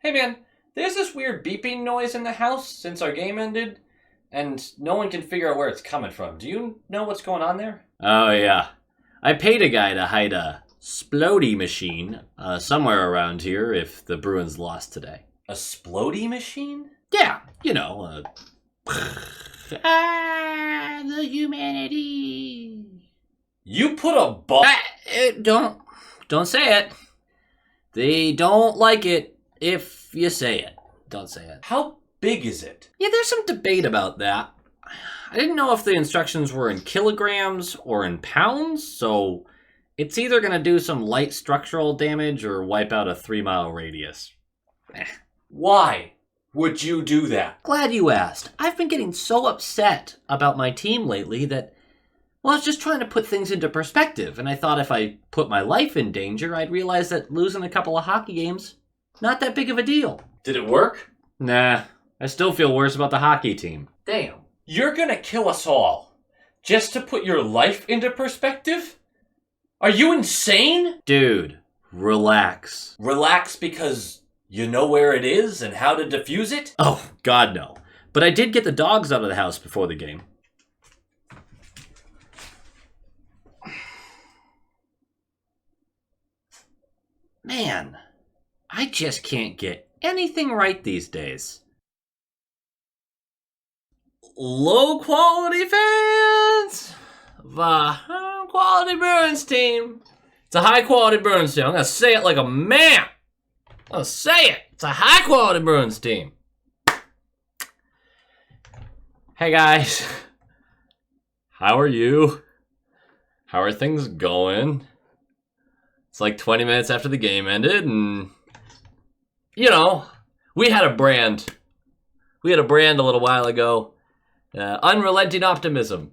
Hey man, there's this weird beeping noise in the house since our game ended, and no one can figure out where it's coming from. Do you know what's going on there? Oh, yeah. I paid a guy to hide a splody machine somewhere around here if the Bruins lost today. A splody machine? Yeah, the humanity. You put a ball... Don't say it. They don't like it if you say it. Don't say it. How big is it? Yeah, there's some debate about that. I didn't know if the instructions were in kilograms or in pounds, so it's either going to do some light structural damage or wipe out a 3-mile radius. Why would you do that? Glad you asked. I've been getting so upset about my team lately that, well, I was just trying to put things into perspective, and I thought if I put my life in danger, I'd realize that losing a couple of hockey games, not that big of a deal. Did it work? Nah, I still feel worse about the hockey team. Damn. You're gonna kill us all just to put your life into perspective? Are you insane? Dude, relax. Relax because you know where it is and how to defuse it? Oh, God, no. But I did get the dogs out of the house before the game. Man, I just can't get anything right these days. Low quality fans of a high quality Bruins team. It's a high quality Bruins team. I'm going to say it like a man. I'm going to say it. It's a high quality Bruins team. Hey guys. How are you? How are things going? It's like 20 minutes after the game ended, and, we had a brand. We had a brand a little while ago. Unrelenting optimism.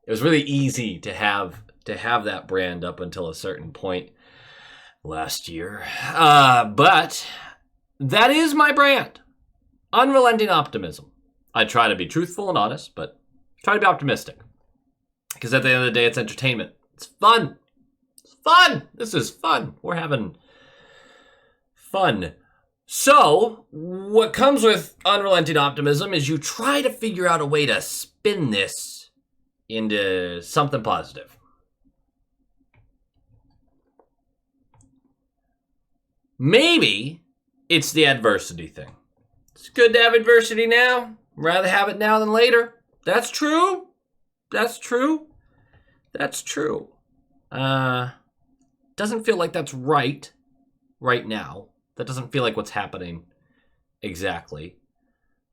It was really easy to have that brand up until a certain point last year. But that is my brand. Unrelenting optimism. I try to be truthful and honest, but try to be optimistic. Because at the end of the day, it's entertainment. It's fun. It's fun. This is fun. We're having fun. So, what comes with unrelenting optimism is you try to figure out a way to spin this into something positive. Maybe it's the adversity thing. It's good to have adversity now. Rather have it now than later. That's true. That's true. That's true. Doesn't feel like that's right now. That doesn't feel like what's happening exactly.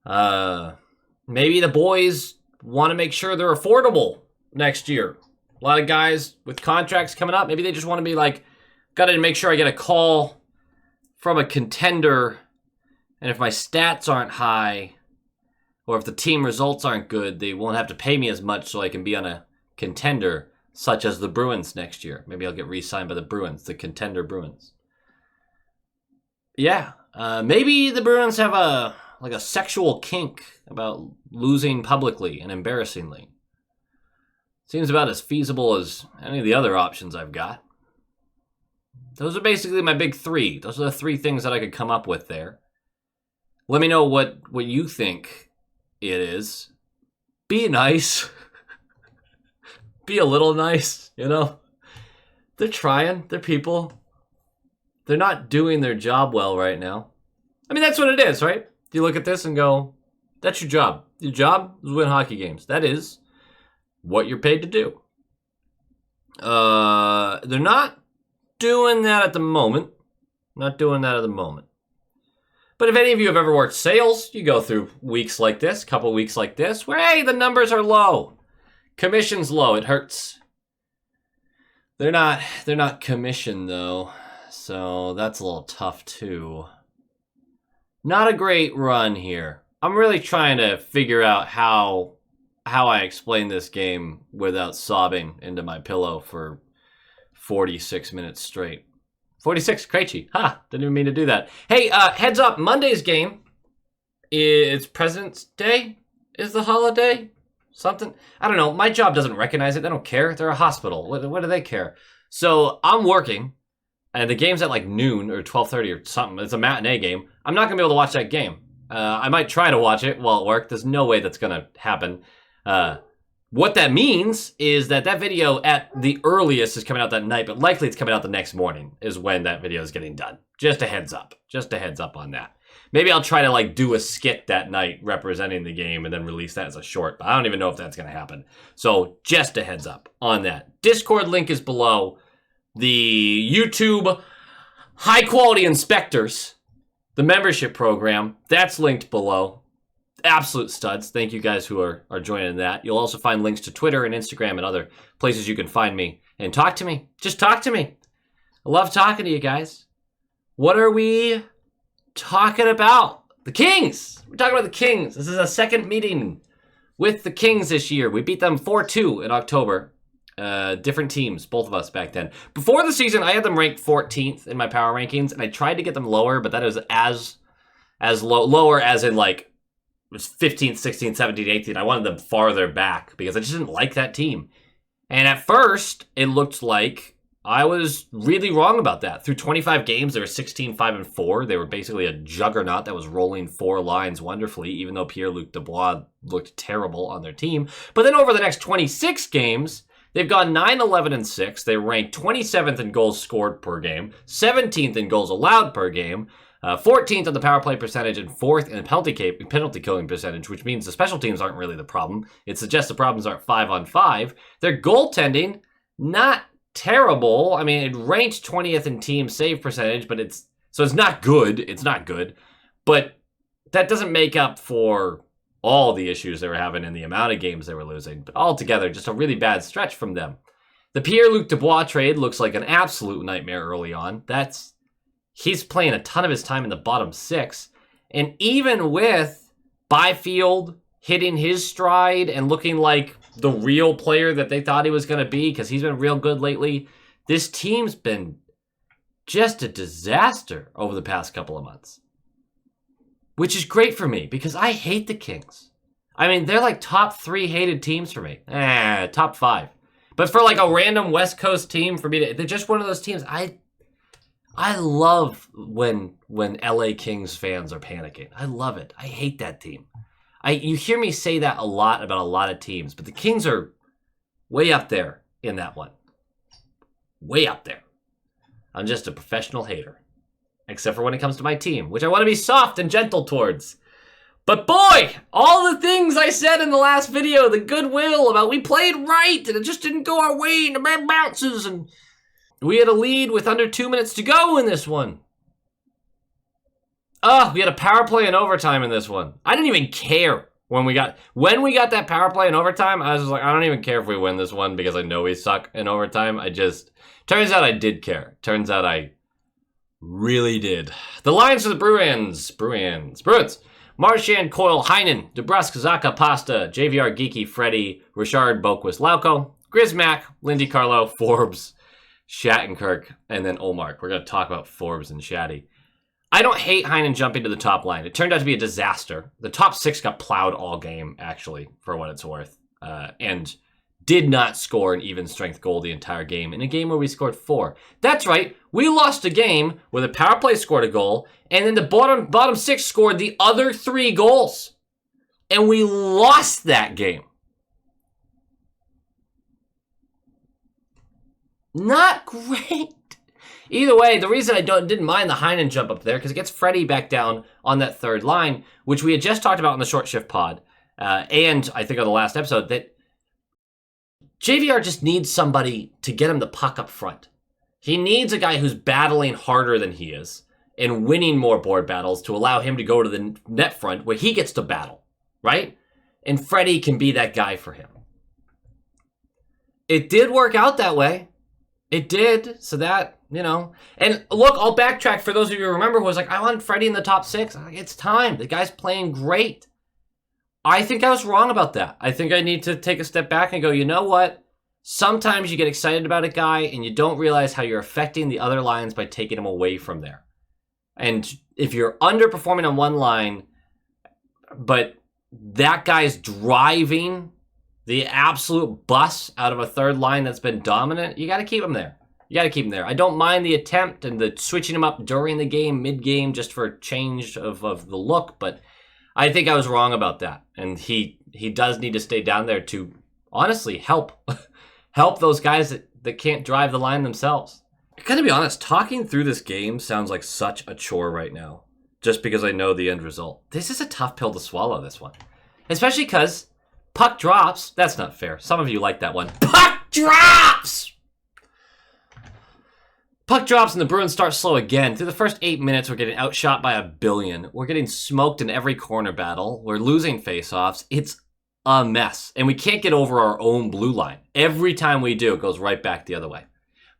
Maybe the boys want to make sure they're affordable next year. A lot of guys with contracts coming up, maybe they just want to be like, got to make sure I get a call from a contender, and if my stats aren't high, or if the team results aren't good, they won't have to pay me as much so I can be on a contender, such as the Bruins next year. Maybe I'll get re-signed by the Bruins, the contender Bruins. Yeah, maybe the Bruins have a sexual kink about losing publicly and embarrassingly. Seems about as feasible as any of the other options I've got. Those are basically my big three. Those are the three things that I could come up with there. Let me know what you think it is. Be nice. Be a little nice, They're trying. They're people. They're not doing their job well right now. I mean, that's what it is, right? You look at this and go, that's your job. Your job is win hockey games. That is what you're paid to do. They're not doing that at the moment. Not doing that at the moment. But if any of you have ever worked sales, you go through weeks like this, couple weeks like this, where, hey, the numbers are low. Commission's low. It hurts. They're not commissioned, though. So that's a little tough, too. Not a great run here. I'm really trying to figure out how I explain this game without sobbing into my pillow for 46 minutes straight. 46, Krejci. Ha! Didn't even mean to do that. Hey, heads up, Monday's game is President's Day? Is the holiday? Something? I don't know. My job doesn't recognize it. They don't care. They're a hospital. What do they care? So I'm working. and the game's at like noon or 12:30 or something, it's a matinee game, I'm not going to be able to watch that game. I might try to watch it while at work. There's no way that's going to happen. What that means is that video at the earliest is coming out that night, but likely it's coming out the next morning is when that video is getting done. Just a heads up. Just a heads up on that. Maybe I'll try to like do a skit that night representing the game and then release that as a short, but I don't even know if that's going to happen. So just a heads up on that. Discord link is below. The YouTube high quality inspectors, the membership program, that's linked below. Absolute studs. Thank you guys who are joining that. You'll also find links to Twitter and Instagram and other places you can find me and talk to me. Just talk to me. I love talking to you guys. What are we talking about? The Kings. We're talking about the Kings. This is a second meeting with the Kings this year. We beat them 4-2 in October. Different teams, both of us back then. Before the season, I had them ranked 14th in my power rankings, and I tried to get them lower, but that is as lower as in like it was 15th, 16th, 17th, 18th. I wanted them farther back because I just didn't like that team. And at first, it looked like I was really wrong about that. Through 25 games, they were 16-5-4. They were basically a juggernaut that was rolling 4 lines wonderfully, even though Pierre-Luc Dubois looked terrible on their team. But then over the next 26 games, they've gone 9-11-6. They ranked 27th in goals scored per game, 17th in goals allowed per game, 14th in the power play percentage, and 4th in the penalty killing percentage, which means the special teams aren't really the problem. It suggests the problems aren't 5-on-5. Their goaltending, not terrible. I mean, it ranked 20th in team save percentage, but it's not good. It's not good. But that doesn't make up for all the issues they were having and the amount of games they were losing. But altogether, just a really bad stretch from them. The Pierre-Luc Dubois trade looks like an absolute nightmare early on. He's playing a ton of his time in the bottom 6. And even with Byfield hitting his stride and looking like the real player that they thought he was going to be, because he's been real good lately, this team's been just a disaster over the past couple of months. Which is great for me, because I hate the Kings. I mean, they're like top 3 hated teams for me. Top 5. But for like a random West Coast team, for me, they're just one of those teams. I love when LA Kings fans are panicking. I love it. I hate that team. You hear me say that a lot about a lot of teams, but the Kings are way up there in that one. Way up there. I'm just a professional hater. Except for when it comes to my team, which I want to be soft and gentle towards. But boy, all the things I said in the last video, the goodwill about we played right and it just didn't go our way and the bad bounces and we had a lead with under 2 minutes to go in this one. We had a power play in overtime in this one. I didn't even care when we got that power play in overtime. I was just like, I don't even care if we win this one because I know we suck in overtime. Turns out I did care. Turns out I really did. The lines for the Bruins. Marchand, Coyle, Heinen, DeBrusk, Zaka, Pasta, JVR, Geeky, Freddie, Richard, Boquist, Lauko, Grismack, Lindy, Carlo, Forbes, Shattenkirk, and then Olmark. We're going to talk about Forbes and Shatty. I don't hate Heinen jumping to the top line. It turned out to be a disaster. The top 6 got plowed all game, actually, for what it's worth. And did not score an even strength goal the entire game in a game where we scored 4. That's right. We lost a game where the power play scored a goal, and then the bottom 6 scored the other 3 goals. And we lost that game. Not great. Either way, the reason I didn't mind the Heinen jump up there, because it gets Freddie back down on that third line, which we had just talked about in the short shift pod, and I think on the last episode, that JVR just needs somebody to get him the puck up front. He needs a guy who's battling harder than he is and winning more board battles to allow him to go to the net front where he gets to battle, right? And Freddie can be that guy for him. It did work out that way. It did, so that, And look, I'll backtrack for those of you who remember who was like, I want Freddie in the top 6. I'm like, it's time. The guy's playing great. I think I was wrong about that. I think I need to take a step back and go, you know what? Sometimes you get excited about a guy and you don't realize how you're affecting the other lines by taking him away from there. And if you're underperforming on one line, but that guy's driving the absolute bus out of a third line that's been dominant, you got to keep him there. You got to keep him there. I don't mind the attempt and the switching him up during the game, mid-game, just for a change of the look, but I think I was wrong about that. And he does need to stay down there to, honestly, help those guys that can't drive the line themselves. I gotta be honest, talking through this game sounds like such a chore right now, just because I know the end result. This is a tough pill to swallow, this one. Especially because puck drops. That's not fair. Some of you like that one. Puck drops! Puck drops and the Bruins start slow again. Through the first 8 minutes, we're getting outshot by 1 billion. We're getting smoked in every corner battle. We're losing faceoffs. It's a mess. And we can't get over our own blue line. Every time we do, it goes right back the other way.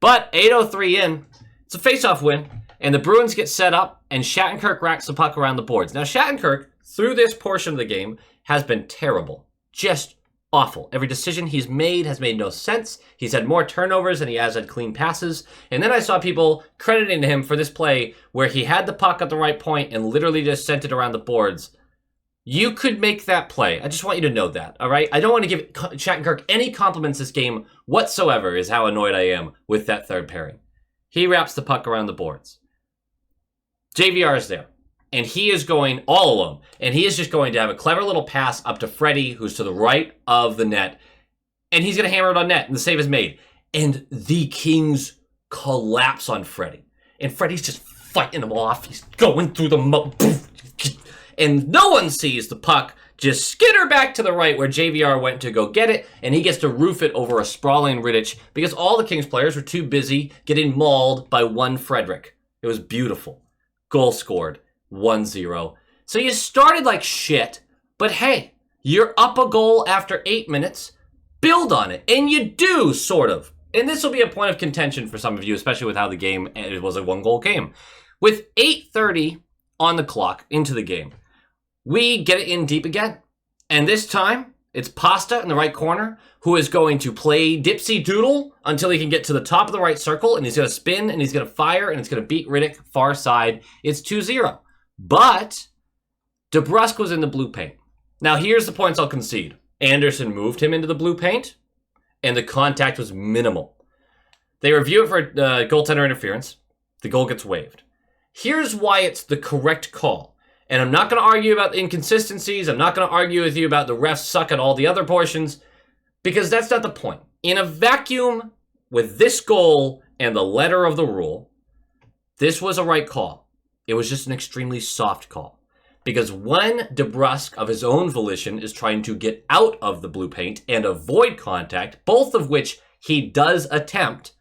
But 8:03 in, it's a faceoff win. And the Bruins get set up, and Shattenkirk racks the puck around the boards. Now, Shattenkirk, through this portion of the game, has been terrible. Just awful. Every decision he's made has made no sense. He's had more turnovers than he has had clean passes. And then I saw people crediting him for this play where he had the puck at the right point and literally just sent it around the boards. You could make that play. I just want you to know that, all right? I don't want to give Shattenkirk any compliments this game whatsoever is how annoyed I am with that third pairing. He wraps the puck around the boards. JVR is there. And he is going all alone. And he is just going to have a clever little pass up to Freddie, who's to the right of the net. And he's going to hammer it on net, and the save is made. And the Kings collapse on Freddie. And Freddie's just fighting him off. He's going through the and no one sees the puck just skitter back to the right where JVR went to go get it. And he gets to roof it over a sprawling Rittich because all the Kings players were too busy getting mauled by one Frederick. It was beautiful. Goal scored. 1-0. So you started like shit, but hey, you're up a goal after 8 minutes. Build on it. And you do, sort of. And this will be a point of contention for some of you, especially with how the game, it was a 1-goal game. With 8:30 on the clock into the game, we get it in deep again. And this time, it's Pasta in the right corner, who is going to play Dipsy Doodle until he can get to the top of the right circle, and he's going to spin, and he's going to fire, and it's going to beat Riddick far side. It's 2-0. But DeBrusk was in the blue paint. Now, here's the points I'll concede. Anderson moved him into the blue paint, and the contact was minimal. They review it for goaltender interference. The goal gets waived. Here's why it's the correct call. And I'm not going to argue about the inconsistencies. I'm not going to argue with you about the refs suck at all the other portions, because that's not the point. In a vacuum, with this goal and the letter of the rule, this was a right call. It was just an extremely soft call. Because when DeBrusk, of his own volition, is trying to get out of the blue paint and avoid contact, both of which he does attempt,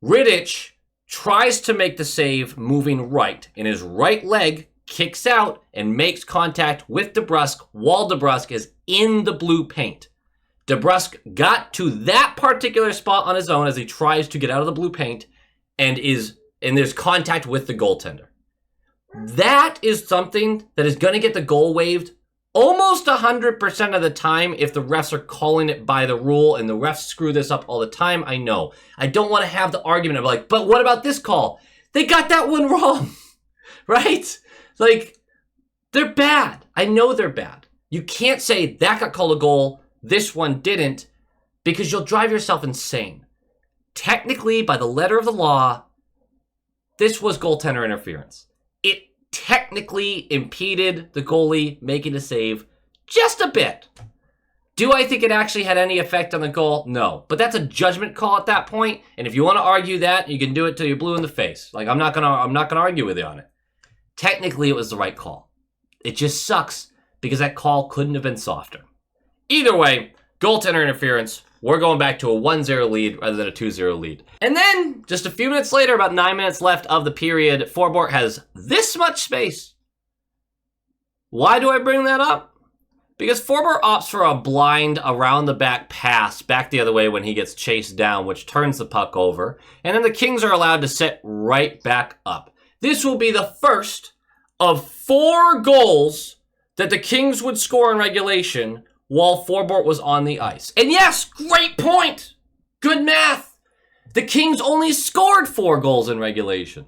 Rittich tries to make the save moving right, and his right leg kicks out and makes contact with DeBrusk while DeBrusk is in the blue paint. DeBrusk got to that particular spot on his own as he tries to get out of the blue paint and there's contact with the goaltender. That is something that is going to get the goal waived almost 100% of the time if the refs are calling it by the rule, and the refs screw this up all the time. I know. I don't want to have the argument of like, but what about this call? They got that one wrong, right? Like, they're bad. I know they're bad. You can't say that got called a goal, this one didn't, because you'll drive yourself insane. Technically, by the letter of the law, this was goaltender interference. It technically impeded the goalie making a save just a bit. Do I think it actually had any effect on the goal? No. But that's a judgment call at that point, and if you want to argue that, you can do it till you're blue in the face. Like, I'm not gonna argue with you on it. Technically, it was the right call. It just sucks because that call couldn't have been softer. Either way, goaltender interference. We're going back to a 1-0 lead rather than a 2-0 lead. And then, just a few minutes later, about 9 minutes left of the period, Forbort has this much space. Why do I bring that up? Because Forbort opts for a blind around the back pass back the other way when he gets chased down, which turns the puck over. And then the Kings are allowed to set right back up. This will be the first of 4 goals that the Kings would score in regulation while Forbort was on the ice. And yes, great point. Good math. The Kings only scored 4 goals in regulation.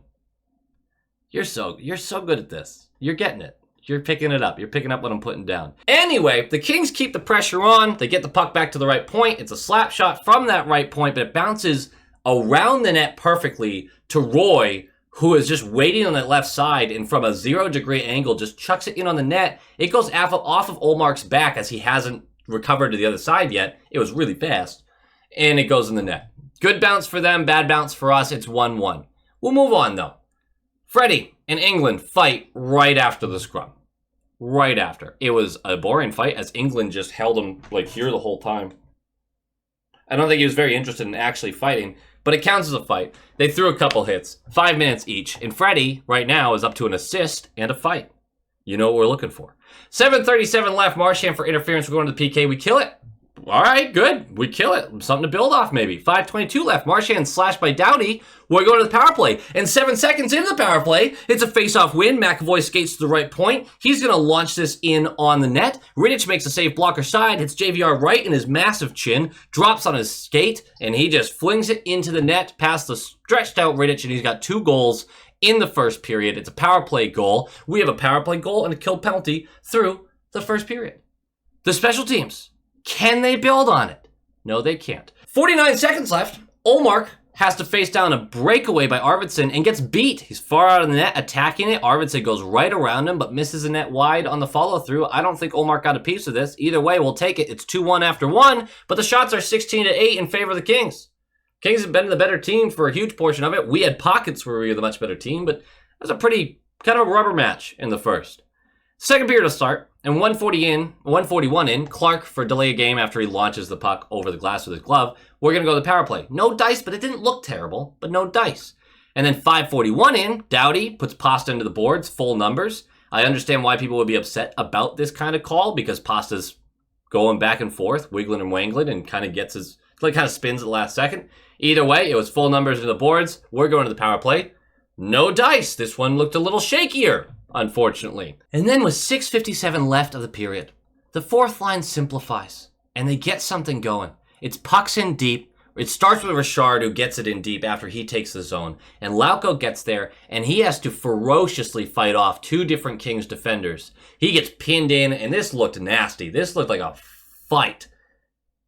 You're so good at this. You're getting it. You're picking it up. You're picking up what I'm putting down. Anyway, the Kings keep the pressure on. They get the puck back to the right point. It's a slap shot from that right point, but it bounces around the net perfectly to Roy, who is just waiting on that left side, and from a 0-degree angle just chucks it in on the net. It goes off of Olmark's back as he hasn't recovered to the other side yet. It was really fast. And it goes in the net. Good bounce for them, bad bounce for us. It's 1-1. We'll move on, though. Freddie and England fight right after the scrum. Right after. It was a boring fight as England just held him like here the whole time. I don't think he was very interested in actually fighting, but it counts as a fight. They threw a couple hits, 5 minutes each, and Freddie right now is up to an assist and a fight. You know what we're looking for. 7:37 left. Marchand for interference. We're going to the PK. We kill it. All right, good. We kill it. Something to build off, maybe. 5:22 left. Marchand slashed by Doughty. We're going to the power play. And 7 seconds into the power play, it's a face-off win. McAvoy skates to the right point. He's going to launch this in on the net. Rittich makes a save blocker side, hits JVR right in his massive chin, drops on his skate, and he just flings it into the net past the stretched-out Rittich, and he's got 2 goals in the first period. It's a power play goal. We have a power play goal and a killed penalty through the first period. The special teams. Can they build on it? No, they can't. 49 seconds left. Olmark has to face down a breakaway by Arvidsson and gets beat. He's far out of the net attacking it. Arvidsson goes right around him but misses the net wide on the follow-through. I don't think Olmark got a piece of this. Either way, we'll take it. It's 2-1 after 1, but the shots are 16-8 in favor of the Kings. Kings have been the better team for a huge portion of it. We had pockets where we were the much better team, but it was a pretty kind of a rubber match in the first. Second period will start, and 141 in, Clark for delay a game after he launches the puck over the glass with his glove. We're going to go to the power play. No dice, but it didn't look terrible, but no dice. And then 5:41 in, Doughty puts Pasta into the boards, full numbers. I understand why people would be upset about this kind of call, because Pasta's going back and forth, wiggling and wangling, and kind of gets his, like kind of spins at the last second. Either way, it was full numbers into the boards. We're going to the power play. No dice. This one looked a little shakier, unfortunately. And then with 6:57 left of the period, the fourth line simplifies, and they get something going. It's pucks in deep. It starts with Richard, who gets it in deep after he takes the zone. And Lauko gets there, and he has to ferociously fight off 2 different Kings defenders. He gets pinned in, and this looked nasty. This looked like a fight.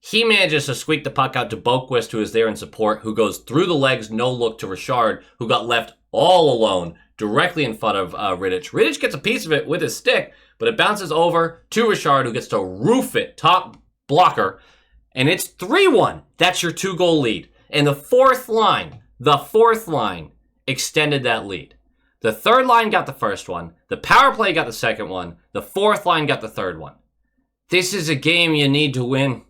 He manages to squeak the puck out to Boquist, who is there in support, who goes through the legs, no look to Richard, who got left all alone directly in front of Rittich. Rittich gets a piece of it with his stick, but it bounces over to Richard, who gets to roof it, top blocker, and it's 3-1. That's your 2-goal lead. And the fourth line extended that lead. The third line got the first one. The power play got the second one. The fourth line got the third one. This is a game you need to win.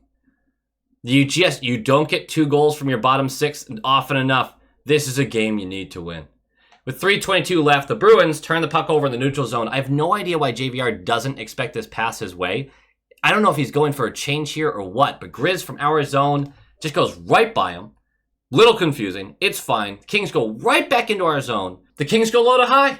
You don't get 2 goals from your bottom 6 often enough. This is a game you need to win. With 3:22 left, the Bruins turn the puck over in the neutral zone. I have no idea why JVR doesn't expect this pass his way. I don't know if he's going for a change here or what, but Grizz from our zone just goes right by him. Little confusing. It's fine. Kings go right back into our zone. The Kings go low to high.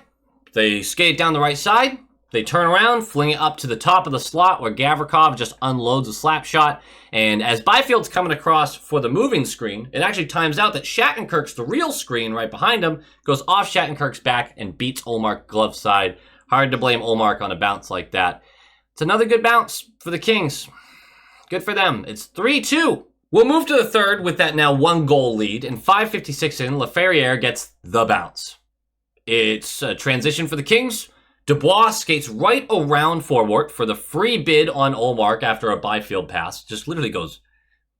They skate down the right side. They turn around, fling it up to the top of the slot where Gavrikov just unloads a slap shot. And as Byfield's coming across for the moving screen, it actually times out that Shattenkirk's the real screen right behind him, goes off Shattenkirk's back and beats Olmark glove side. Hard to blame Olmark on a bounce like that. It's another good bounce for the Kings. Good for them. It's 3-2. We'll move to the third with that now 1-goal lead. And 5:56 in, Laferriere gets the bounce. It's a transition for the Kings. Dubois skates right around Forward for the free bid on Olmark after a Byfield pass. Just literally goes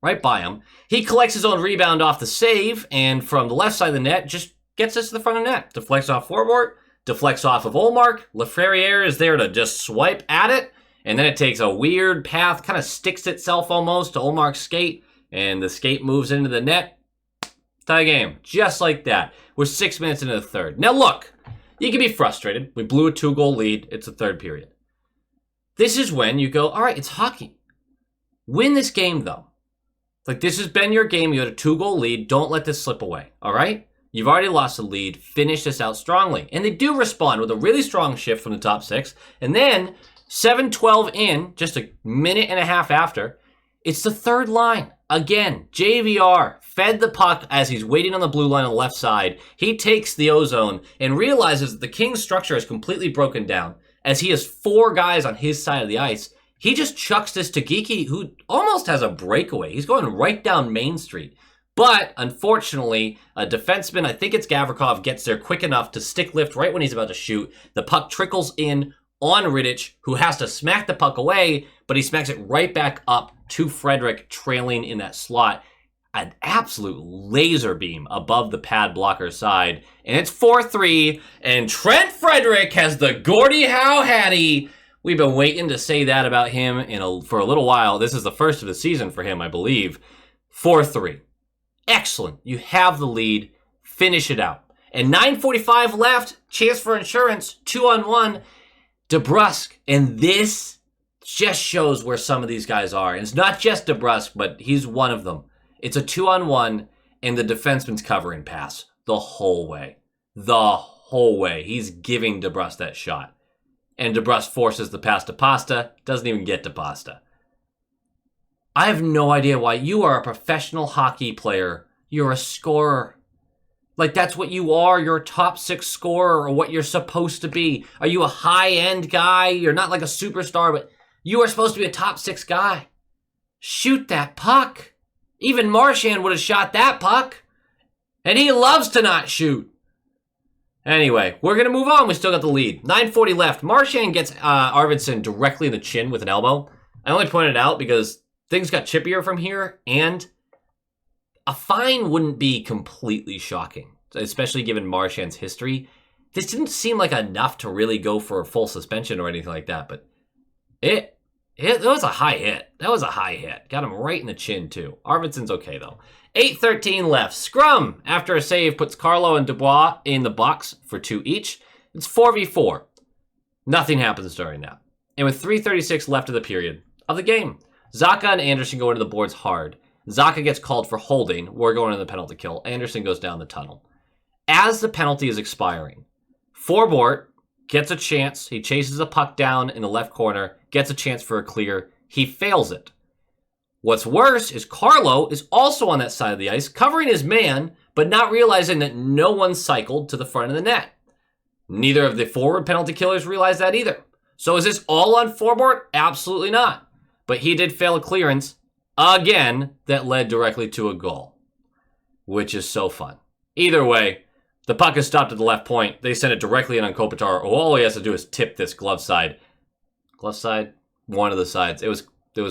right by him. He collects his own rebound off the save, and from the left side of the net, just gets us to the front of the net. Deflects off Forward, deflects off of Olmark. Laferriere is there to just swipe at it, and then it takes a weird path, kind of sticks itself almost to Olmark's skate, and the skate moves into the net. Tie game. Just like that. We're 6 minutes into the third. Now look. You can be frustrated. We blew a 2-goal lead. It's the third period. This is when you go, all right, it's hockey. Win this game, though. Like, this has been your game. You had a 2-goal lead. Don't let this slip away, all right? You've already lost the lead. Finish this out strongly. And they do respond with a really strong shift from the top 6. And then, 7:12 in, just a minute and a half after, it's the third line. Again, JVR fed the puck as he's waiting on the blue line on the left side. He takes the ozone and realizes that the Kings' structure is completely broken down. As he has 4 guys on his side of the ice, he just chucks this to Geekie, who almost has a breakaway. He's going right down Main Street. But, unfortunately, a defenseman, I think it's Gavrikov, gets there quick enough to stick lift right when he's about to shoot. The puck trickles in on Rittich, who has to smack the puck away, but he smacks it right back up to Frederic, trailing in that slot. An absolute laser beam above the pad blocker side. And it's 4-3, and Trent Frederic has the Gordie Howe Hattie. We've been waiting to say that about him for a little while. This is the first of the season for him, I believe. 4-3. Excellent. You have the lead. Finish it out. And 9:45 left. Chance for insurance. 2-on-1. DeBrusk. And this just shows where some of these guys are. And it's not just DeBrusk, but he's one of them. It's a 2-on-1, and the defenseman's covering pass the whole way. The whole way. He's giving DeBrusk that shot. And DeBrusk forces the pass to Pasta. Doesn't even get to Pasta. I have no idea why. You are a professional hockey player. You're a scorer. Like, that's what you are. You're a top 6 scorer, or what you're supposed to be. Are you a high-end guy? You're not like a superstar, but you are supposed to be a top 6 guy. Shoot that puck. Even Marchand would have shot that puck. And he loves to not shoot. Anyway, we're going to move on. We still got the lead. 9:40 left. Marchand gets Arvidsson directly in the chin with an elbow. I only pointed it out because things got chippier from here, and a fine wouldn't be completely shocking, especially given Marchand's history. This didn't seem like enough to really go for a full suspension or anything like that, but that was a high hit. That was a high hit. Got him right in the chin, too. Arvidsson's okay, though. 8:13 left. Scrum, after a save, puts Carlo and Dubois in the box for 2 each. It's 4v4. Nothing happens during that. And with 3:36 left of the period of the game, Zacha and Anderson go into the boards hard. Zacha gets called for holding. We're going to the penalty kill. Anderson goes down the tunnel. As the penalty is expiring, Forbort gets a chance. He chases a puck down in the left corner, gets a chance for a clear. He fails it. What's worse is Carlo is also on that side of the ice, covering his man, but not realizing that no one cycled to the front of the net. Neither of the forward penalty killers realized that either. So is this all on Forbort? Absolutely not. But he did fail a clearance, again, that led directly to a goal, which is so fun. Either way, the puck is stopped at the left point. They send it directly in on Kopitar. All he has to do is tip this glove side. Glove side? One of the sides. It was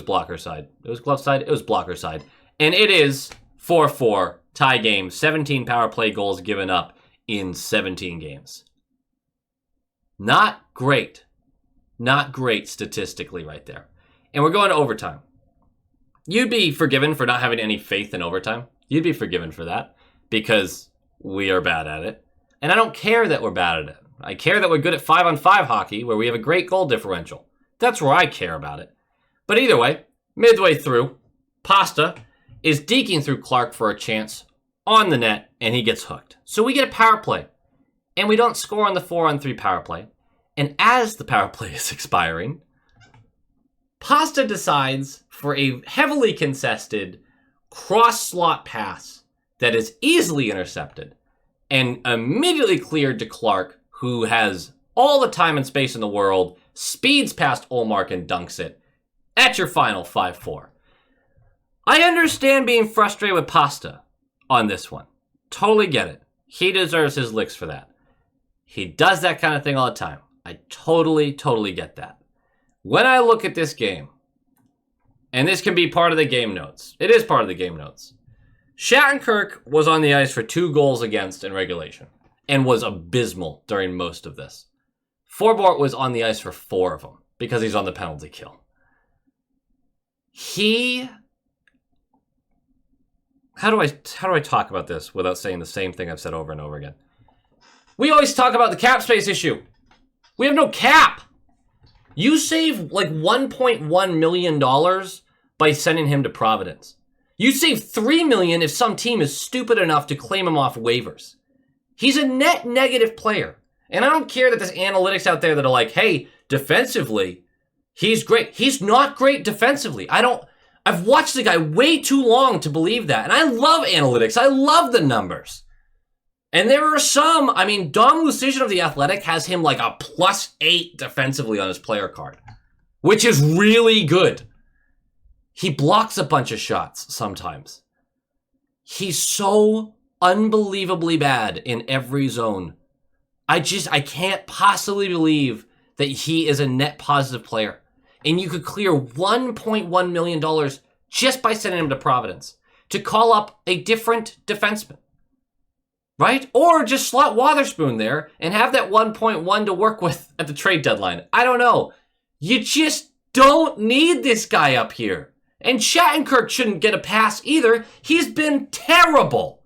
blocker side. It was glove side? It was blocker side. And it is 4-4, tie game. 17 power play goals given up in 17 games. Not great. Not great statistically right there. And we're going to overtime. You'd be forgiven for not having any faith in overtime. You'd be forgiven for that because we are bad at it. And I don't care that we're bad at it. I care that we're good at 5-on-5 hockey where we have a great goal differential. That's where I care about it. But either way, midway through, Pasta is deking through Clark for a chance on the net, and he gets hooked. So we get a power play, and we don't score on the 4-on-3 power play. And as the power play is expiring, Pasta decides for a heavily contested cross-slot pass that is easily intercepted and immediately cleared to Clark, who has all the time and space in the world, speeds past Olmark and dunks it. At your final 5-4. I understand being frustrated with Pasta on this one. Totally get it. He deserves his licks for that. He does that kind of thing all the time. I totally get that. When I look at this game, and this can be part of the game notes. It is part of the game notes. Shattenkirk was on the ice for 2 goals against in regulation and was abysmal during most of this. Forbort was on the ice for 4 of them because he's on the penalty kill. How do I talk about this without saying the same thing I've said over and over again? We always talk about the cap space issue. We have no cap. You save like $1.1 million by sending him to Providence. You save $3 million if some team is stupid enough to claim him off waivers. He's a net negative player. And I don't care that there's analytics out there that are like, hey, defensively, he's great. He's not great defensively. I've watched the guy way too long to believe that. And I love analytics. I love the numbers. And there are some, Dom Lucian of The Athletic has him like a +8 defensively on his player card, which is really good. He blocks a bunch of shots sometimes. He's so unbelievably bad in every zone. I can't possibly believe that he is a net positive player. And you could clear $1.1 million just by sending him to Providence to call up a different defenseman. Right? Or just slot Wotherspoon there and have that 1.1 to work with at the trade deadline. I don't know. You just don't need this guy up here. And Shattenkirk shouldn't get a pass either. He's been terrible.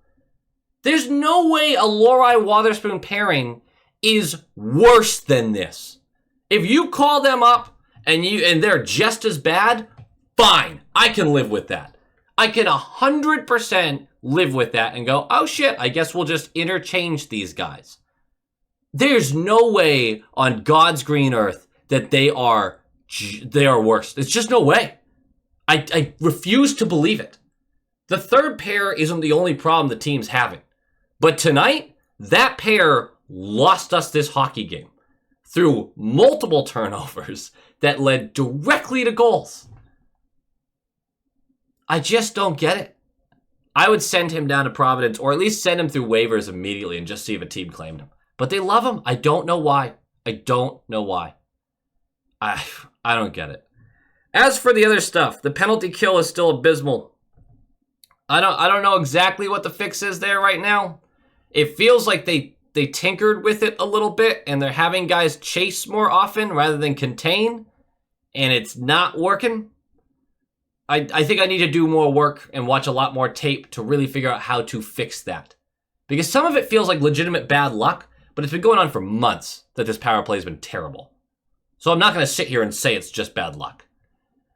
There's no way a Lohrei-Wotherspoon pairing is worse than this. If you call them up and they're just as bad, fine. I can live with that. I can 100% live with that and go, oh shit, I guess we'll just interchange these guys. There's no way on God's green earth that they are worse. There's just no way. I refuse to believe it. The third pair isn't the only problem the team's having. But tonight, that pair lost us this hockey game through multiple turnovers that led directly to goals. I just don't get it. I would send him down to Providence, or at least send him through waivers immediately and just see if a team claimed him. But they love him. I don't know why. I don't get it. As for the other stuff, the penalty kill is still abysmal. I don't know exactly what the fix is there right now. It feels like they tinkered with it a little bit, and they're having guys chase more often rather than contain, and it's not working. I think I need to do more work and watch a lot more tape to really figure out how to fix that. Because some of it feels like legitimate bad luck, but it's been going on for months that this power play has been terrible. So I'm not going to sit here and say it's just bad luck.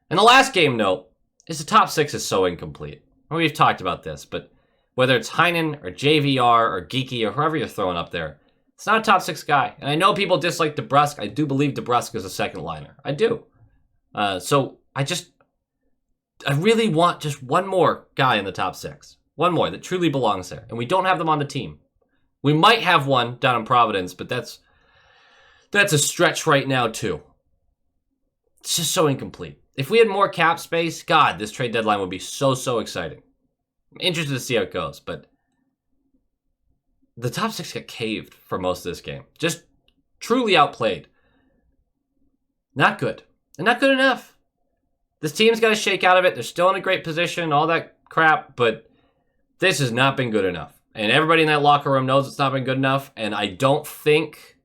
And the last game note is the top six is so incomplete. We've talked about this, but whether it's Heinen or JVR or Geeky or whoever you're throwing up there, it's not a top six guy. And I know people dislike DeBrusk. I do believe DeBrusk is a second liner. I do. So I really want just one more guy in the top six. One more that truly belongs there. And we don't have them on the team. We might have one down in Providence, but that's a stretch right now too. It's just so incomplete. If we had more cap space, God, this trade deadline would be so exciting. I'm interested to see how it goes, but the top six got caved for most of this game. Just truly outplayed. Not good. And not good enough. This team's got to shake out of it. They're still in a great position, all that crap, but this has not been good enough. And everybody in that locker room knows it's not been good enough, and I don't think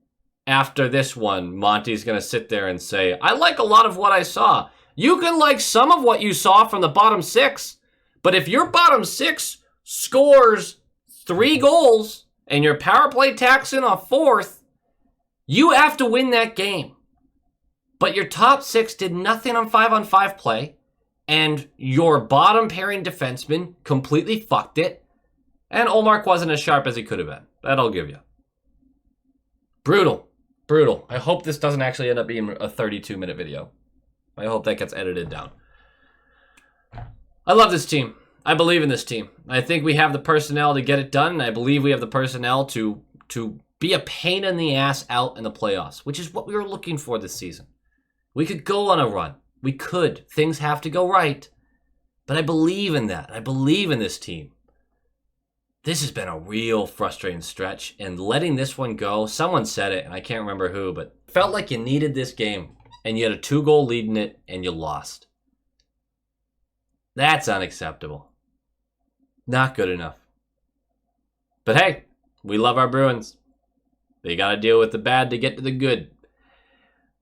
after this one, Monty's going to sit there and say, I like a lot of what I saw. You can like some of what you saw from the bottom six, but if your bottom six scores 3 goals and your power play tacks in a 4th, you have to win that game. But your top six did nothing on 5-on-5 play, and your bottom pairing defenseman completely fucked it, and Olmark wasn't as sharp as he could have been. That I'll give you. Brutal. I hope this doesn't actually end up being a 32-minute video. I hope that gets edited down. I love this team. I believe in this team. I think we have the personnel to get it done, and I believe we have the personnel to be a pain in the ass out in the playoffs, which is what we were looking for this season. We could go on a run. We could. Things have to go right. But I believe in that. I believe in this team. This has been a real frustrating stretch, and letting this one go, someone said it, and I can't remember who, but felt like you needed this game, and you had a 2-goal lead in it, and you lost. That's unacceptable. Not good enough. But hey, we love our Bruins. They gotta deal with the bad to get to the good.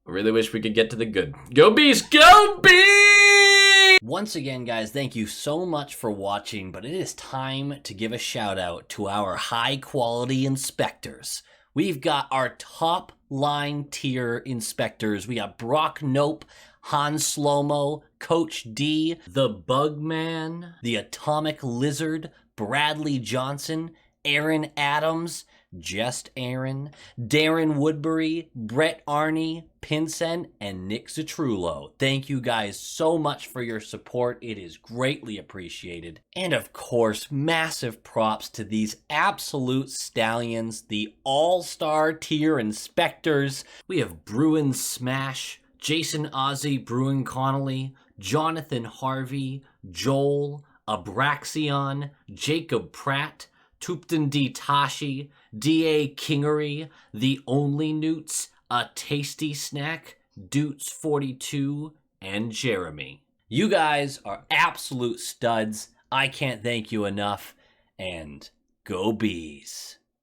I really wish we could get to the good. Go Bees! Go Bees! Once again, guys, thank you so much for watching, but it is time to give a shout out to our high quality inspectors. We've got our top line tier inspectors. We got Brock Nope, Han Slomo, Coach D, the Bugman, the Atomic Lizard, Bradley Johnson, Aaron Adams, Just Aaron, Darren Woodbury, Brett Arney, Pinsen, and Nick Citrullo. Thank you guys so much for your support. It is greatly appreciated. And of course, massive props to these absolute stallions, the all-star tier inspectors. We have Bruin Smash, Jason Ozzie, Bruin Connolly, Jonathan Harvey, Joel, Abraxion, Jacob Pratt, Tupton D. Tashi, D.A. Kingery, The Only Newts, A Tasty Snack, Doots42, and Jeremy. You guys are absolute studs. I can't thank you enough. And go Bees.